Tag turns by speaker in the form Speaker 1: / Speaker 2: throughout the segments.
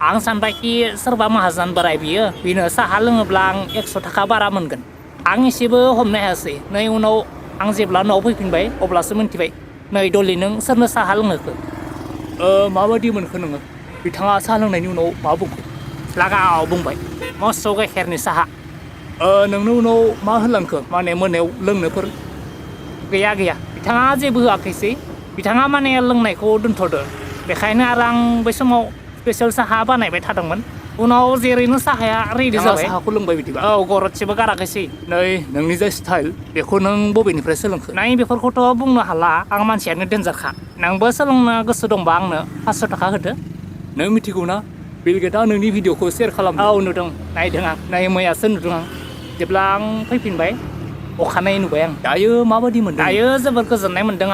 Speaker 1: आं सानबायखि सोरबा माहाजोन बोराय बियो बिनो साहा लोङोब्ला आं 100 थाखा बारा मोनगोन आं एसेबो हमनो हायासै नै उनाव आं जेब्ला न'आव फैफिनबाय अब्लासो मोनथिबाय नै डलि नों सोरनो साहा लोंहोखो माबायदि मोनखो नोङो बिथाङा साहा लोंनायनि उनाव मा बुंखो लागाव बुंबाय मस्थ' गाइखेरनि साहा नोंनो उनाव मा होलांखो माने मोनायाव लोंनोफोर गैया बिथाङा जेबो होआखैसै बिथाङा माने लोंनायखौ दोनथ'दो बेखायनो आरो आं बै समाव स्पेसियेल साहा बानायबाय थादोंमोन उनाव जेरैनो साहाया रेडि जाबाय साहाखौ लोंबाय बिदिबा गरदसेबो गाराखैसै नै नोंनि जाय स्टाइल बेखौ नों बबेनिफ्राय सोलोंखो नाय बेफोरखौथ' बुंनो हाला आं मानसियानो डेन्जारखा नोंबो सोलोंनो गोसो दंबा आंनो 500 थाखा होदो नों मिथिगौ ना बिल गेटआ नोंनि भिडिअखौ शेयार खालामदों नुदों नायदों आं नै मैयासो नुदों आं जेब्ला आं फैफिनबाय अखानायै नुबाय आं दायो माबायदि मोनदों दायो जोबोर गोजोननाय मोनदों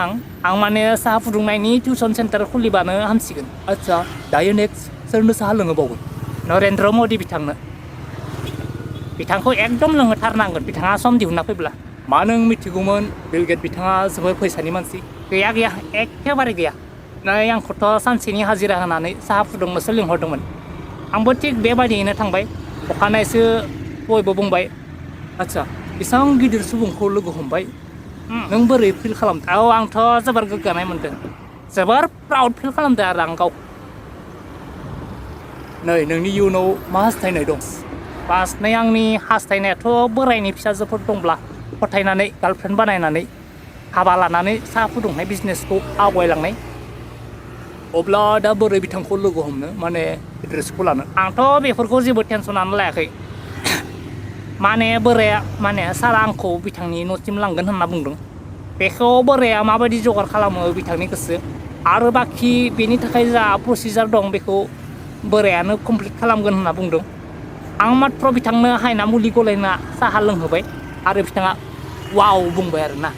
Speaker 1: आं माने साहा फुदुंनायनि टिउसन सेन्टार खुलिबानो हामसिगोन आच्छा दायो नेक्स्ट सोरनो साहा लोंहोबावगोन नरेन्द्र मदि बिथांखौ एकदम लोंहोथारनांगोन बिथाङा सम दिहुनना फैब्ला मा नों मिथिगौमोन बिल गेट बिथाङा जोबोर फैसानि मानसि गैया एखेबारे गैया नै आंखौथ' सानसेनि हाजिरा होनानै साहा फुदुंनोसो लिंहरदोंमोन आंबो थिग बेबायदियैनो थांबाय अखानायैसो बयबो बुंबाय आच्छा बेसेबां गिदिर सुबुंखौ लोगो हमबाय नों बोरै फिल खालामदों आंथ' जोबोर गोग्गानाय मोनदों जोबोर प्राउड फिल खालामदों आरो आं गावखौ नै नोंनि इयुनाव मा हास्थायनाय दं बास नै आंनि हास्थायनायाथ' बोरायनि फिसाजोफोर दंब्ला फथायनानै गार्लफ्रेन्ड बानायनानै हाबा लानानै साहा फुदुंनाय बिजनेसखौ आवगायलांनाय अब्ला दा बोरै बिथांखौ लोगो हमनो माने एड्रेसखौ लानो आंथ' बेफोरखौ जेबो टेनसनानो लायाखै माने बोराया माने सारा आंखौ बिथांनि न'सिम लांगोन होनना बुंदों बेखौ बोराया माबायदि जगार खालामो बिथांनि गोसो आरो बाखि बेनि थाखाय जा प्रसिजार दं बेखौ बोरायानो कमप्लिट खालामगोन होनना बुंदों आं माथ्र' बिथांनो हायना मुलि गलायना साहा लोंहोबाय आरो बिथाङा वाव बुंबाय आरोना